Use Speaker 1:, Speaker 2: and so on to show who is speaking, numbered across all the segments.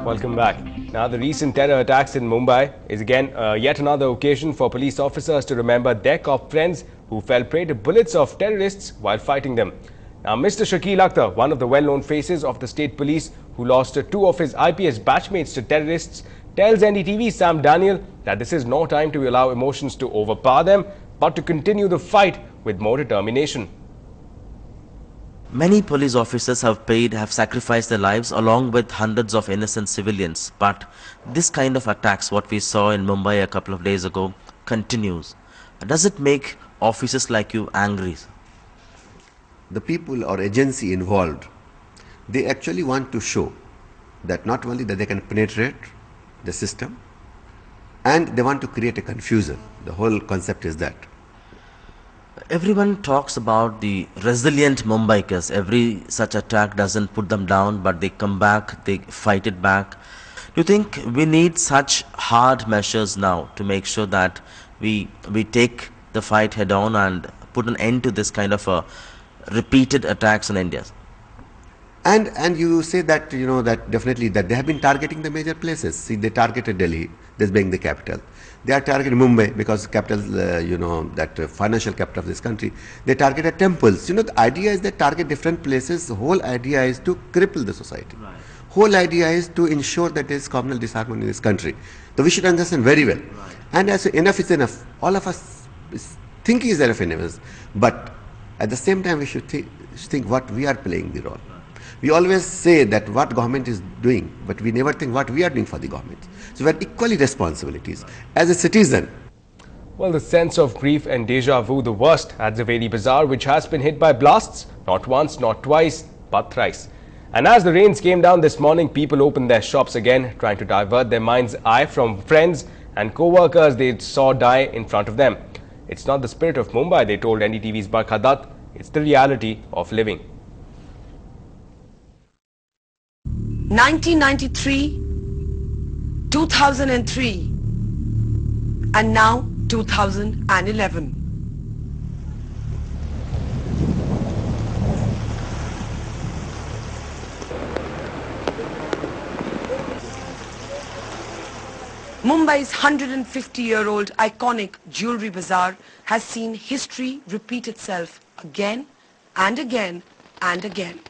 Speaker 1: Welcome back. Now, the recent terror attacks in Mumbai is again yet another occasion for police officers to remember their cop friends who fell prey to bullets of terrorists while fighting them. Now, Mr. Shakil Akhtar, one of the well-known faces of the state police who lost two of his IPS batchmates to terrorists, tells NDTV Sam Daniel that this is no time to allow emotions to overpower them, but to continue the fight with more determination.
Speaker 2: Many police officers have sacrificed their lives along with hundreds of innocent civilians. But this kind of attacks, what we saw in Mumbai a couple of days ago, continues. Does it make officers like you angry?
Speaker 3: The people or agency involved, they actually want to show that not only that they can penetrate the system, and they want to create a confusion. The whole concept is that.
Speaker 2: Everyone talks about the resilient Mumbaikars. Every such attack doesn't put them down, but they come back, they fight it back. Do you think we need such hard measures now to make sure that we take the fight head on and put an end to this kind of repeated attacks in India?
Speaker 3: And you say that, you know, that definitely that they have been targeting the major places. See, they targeted Delhi, this being the capital. They are targeting Mumbai because capital, you know, that financial capital of this country. They targeted temples. You know, the idea is that target different places. The whole idea is to cripple the society. Right. Whole idea is to ensure that there is communal disharmony in this country. So we should understand very well. Right. And as enough is enough. All of us think is enough enough. But at the same time, we should think what we are playing the role. We always say that what government is doing, but we never think what we are doing for the government. So we have equally responsibilities as a citizen.
Speaker 1: Well, the sense of grief and deja vu, the worst at Zaveri Bazaar, which has been hit by blasts, not once, not twice, but thrice. And as the rains came down this morning, people opened their shops again, trying to divert their mind's eye from friends and co-workers they saw die in front of them. It's not the spirit of Mumbai, they told NDTV's Barkha Dutt. It's the reality of living.
Speaker 4: 1993, 2003, and now 2011. Mumbai's 150-year-old iconic jewelry bazaar has seen history repeat itself again and again and again.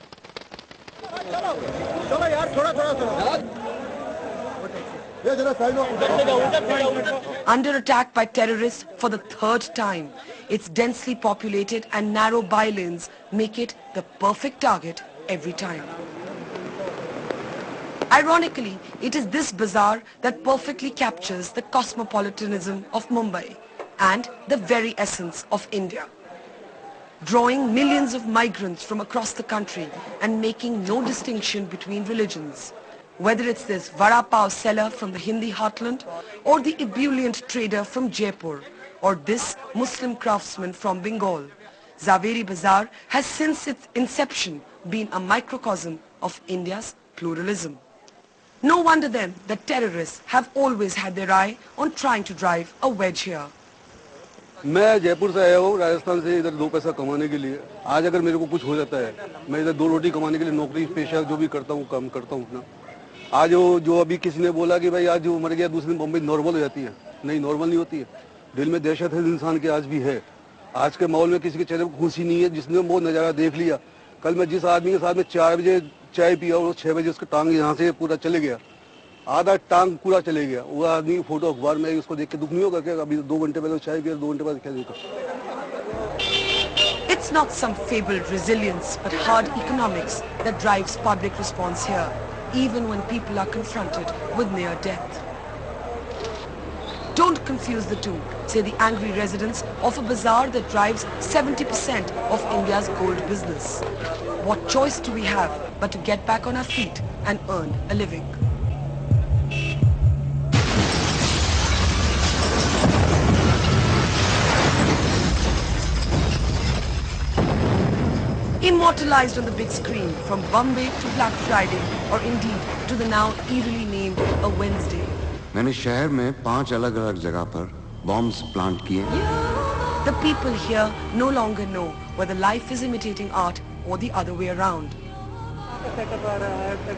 Speaker 4: Under attack by terrorists for the third time, its densely populated and narrow bylanes make it the perfect target every time. Ironically, it is this bazaar that perfectly captures the cosmopolitanism of Mumbai and the very essence of India, drawing millions of migrants from across the country and making no distinction between religions. Whether it's this vada pav seller from the Hindi heartland, or the ebullient trader from Jaipur, or this Muslim craftsman from Bengal, Zaveri Bazaar has since its inception been a microcosm of India's pluralism. No wonder then that terrorists have always had their eye on trying to drive a wedge here.
Speaker 5: मैं जयपुर से आया हूँ, राजस्थान से इधर दो पैसा कमाने के लिए। आज अगर मेरे को कुछ हो जाता है, मैं इधर दो रोटी कमाने के लिए नौकरी पेशा जो भी करता हूँ, काम करता हूँ अपना। आज जो अभी किसी ने बोला कि भाई आज जो मर गया दूसरे दिन बम्बई नॉर्मल हो जाती है, नहीं नॉर्मल नहीं होती है। दिल में दहशत है इंसान के आज भी है। आज के माहौल में किसी के चेहरे पर खुशी नहीं है, जिसने वो नज़ारा देख लिया। कल मैं जिस आदमी के साथ में 4 बजे चाय पिया और 6 बजे उसका टांग यहाँ से पूरा चले गया, आधा टांग पूरा चले गया। वो आदमी की फोटो अखबार में उसको देख के दुख नहीं होगा क्या? अभी 2 घंटे पहले चाय पिया, 2 घंटे बाद क्या देखा?
Speaker 4: It's not some fabled resilience, but hard economics that drives public response here, even when people are confronted with near death. Don't confuse the two, say the angry residents of a bazaar that drives 70% of India's gold business. What choice do we have but to get back on our feet and earn a living? Immortalized on the big screen, from Bombay to Black Friday, or indeed to the now eerily named a Wednesday.
Speaker 6: मैंने शहर में 5 अलग-अलग जगह पर bombs plant किए।
Speaker 4: The people here no longer know whether life is imitating art or the other way around.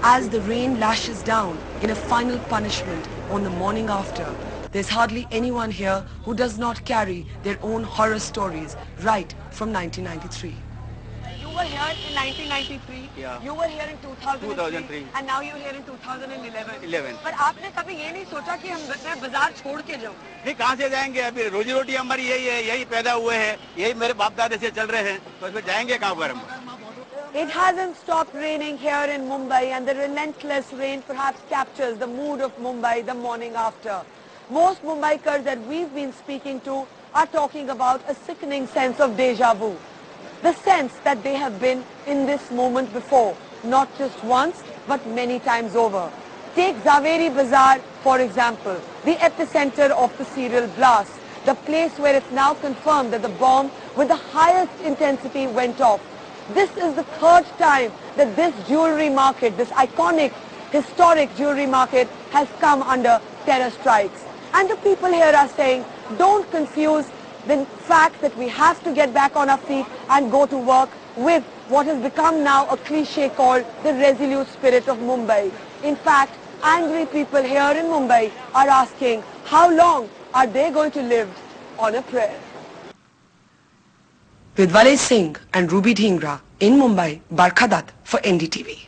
Speaker 4: As the rain lashes down in a final punishment on the morning after, there's hardly anyone here who does not carry their own horror stories right from 1993. You were here in 1993,
Speaker 7: Yeah.
Speaker 4: you were here in 2003,
Speaker 7: 2003.
Speaker 4: and now you're here in 2011.
Speaker 7: 11.
Speaker 4: पर आपने कभी ये नहीं सोचा कि मैं बाजार छोड़ के जाऊं?
Speaker 7: नहीं, कहाँ से जाएंगे? अभी रोजी रोटी हमारी यही है, यही पैदा हुए हैं, यही मेरे बाप दादे से चल रहे हैं, तो इसमें जाएंगे कहाँ पर हम?
Speaker 4: It hasn't stopped raining here in Mumbai, and the relentless rain perhaps captures the mood of Mumbai the morning after. Most Mumbaikars that we've been speaking to are talking about a sickening sense of deja vu. The sense that they have been in this moment before, not just once, but many times over. Take Zaveri Bazaar, for example, the epicenter of the serial blast, the place where it's now confirmed that the bomb with the highest intensity went off. This is the third time that this jewelry market, this iconic, historic jewelry market has come under terror strikes. And the people here are saying, don't confuse the fact that we have to get back on our feet and go to work with what has become now a cliche called the resolute spirit of Mumbai. In fact, angry people here in Mumbai are asking, how long are they going to live on a prayer? With Valay Singh and Ruby Dhingra in Mumbai, Barkha Dutt for NDTV.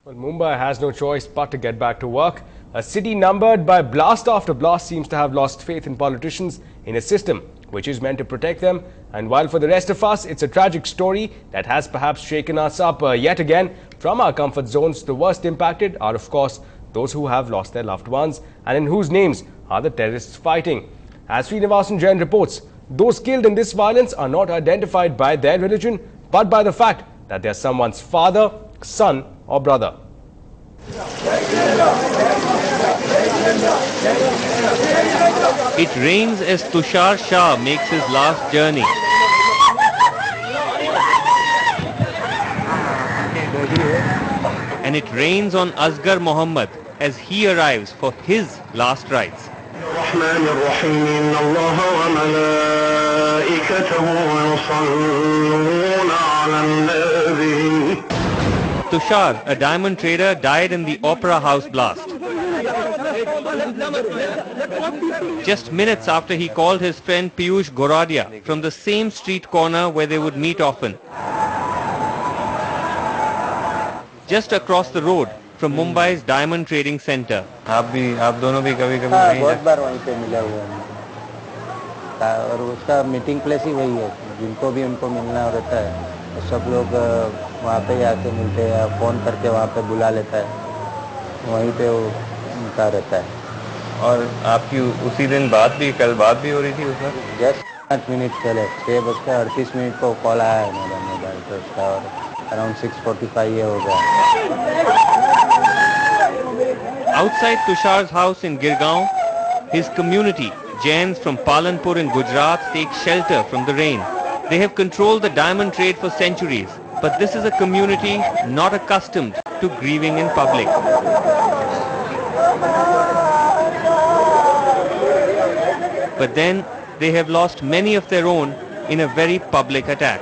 Speaker 1: Well, Mumbai has no choice but to get back to work. A city numbered by blast after blast seems to have lost faith in politicians in a system which is meant to protect them. And while for the rest of us, it's a tragic story that has perhaps shaken us up yet again from our comfort zones, the worst impacted are, of course, those who have lost their loved ones and in whose names are the terrorists fighting. As Srinivasan Jain reports, those killed in this violence are not identified by their religion, but by the fact that they are someone's father, son or brother.
Speaker 8: It rains as Tushar Shah makes his last journey. And it rains on Asghar Mohammed as he arrives for his last rites. Tushar, a diamond trader, died in the Opera House blast. Just minutes after he called his friend Piyush Goradia from the same street corner where they would meet often. Just across the road from Mumbai's diamond trading center.
Speaker 9: आप दोनों भी कभी-कभी वहीं बहुत बार वहीं पे मिले हुए हैं और उसका मीटिंग प्लेस ही वही है जिनको भी उनको मिलना रहता है तो सब लोग वहाँ पे ही आके मिलते हैं फोन करके वहाँ पे बुला लेता है वहीं पे वो उनका रहता है
Speaker 8: और आपकी उसी दिन कल बात भी हो रही थी उसमें
Speaker 9: जस्ट 5 मिनट पहले 6:38 को कॉल आया है मेरा मोबाइल पे उसका और अराउंड 6:45 ये हो गया.
Speaker 8: Outside Tushar's house in Girgaon, his community, Jains from Palanpur in Gujarat, take shelter from the rain. They have controlled the diamond trade for centuries, but this is a community not accustomed to grieving in public. But then they have lost many of their own in a very public attack.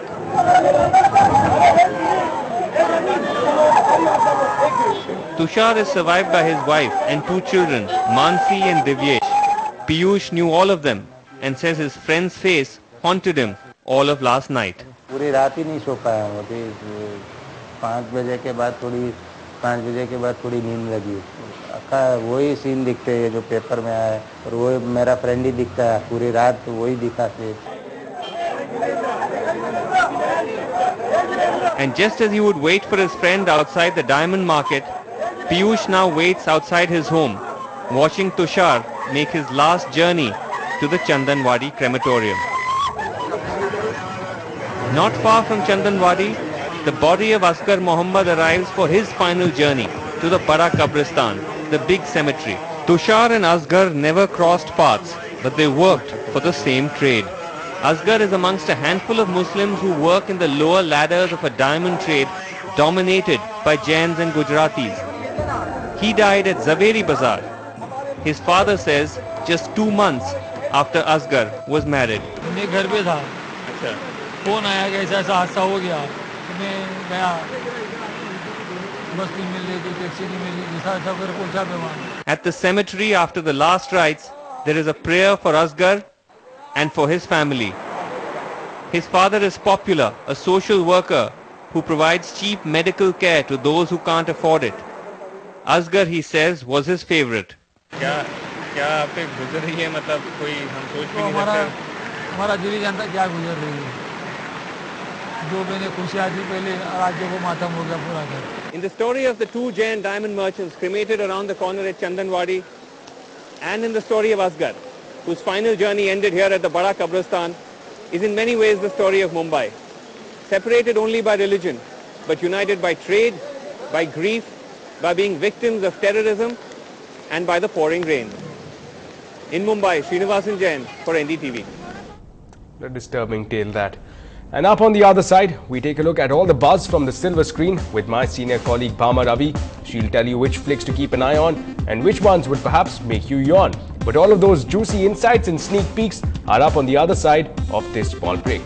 Speaker 8: Tushar is survived by his wife and 2 children, Mansi and Divyesh. Piyush knew all of them and says his friend's face haunted him all of last night.
Speaker 9: पूरी रात ही नहीं सो पाया हूँ अभी 5 बजे के बाद थोड़ी नींद लगी वही सीन दिखते हैं जो पेपर में आया है और वो मेरा फ्रेंड ही दिखता है पूरी रात वही दिखा थे.
Speaker 8: And just as he would wait for his friend outside the diamond market, Piyush now waits outside his home, watching Tushar make his last journey to the Chandanwadi crematorium. Not far from Chandanwadi, the body of Asghar Mohammed arrives for his final journey to the Para Kabristan, the big cemetery. Tushar and Asghar never crossed paths, but they worked for the same trade. Asghar is amongst a handful of Muslims who work in the lower ladders of a diamond trade dominated by Jains and Gujaratis. He died at Zaveri Bazaar. His father says just 2 months after Asghar was married.
Speaker 10: मैं घर पे था phone आया कि ऐसा हादसा हो गया मैं गया बस्ती मिल रही थी, टैक्सी नहीं मिली, जैसा सब मेरे पहुंचा पे वहाँ।
Speaker 8: At the cemetery after the last rites, there is a prayer for Asghar and for his family. His father is popular, a social worker who provides cheap medical care to those who can't afford it. Asghar, he says, was his favorite.
Speaker 11: क्या आप पे गुजर रही है, मतलब कोई हम सोच भी नहीं सकते।
Speaker 10: हमारा दिल ही जानता क्या गुजर रही है, जो मैंने खुशियाँ थी पहले, आज जो वो मातम हो गया पूरा घर।
Speaker 8: In the story of the two Jain diamond merchants cremated around the corner at Chandanwadi, and in the story of Asghar, whose final journey ended here at the Bada Kabristan, is in many ways the story of Mumbai. Separated only by religion, but united by trade, by grief, by being victims of terrorism, and by the pouring rain. In Mumbai, Srinivasan Jain for NDTV.
Speaker 1: A disturbing tale that. And up on the other side, we take a look at all the buzz from the silver screen with my senior colleague Bhama Ravi. She'll tell you which flicks to keep an eye on and which ones would perhaps make you yawn. But all of those juicy insights and sneak peeks are up on the other side of this small break.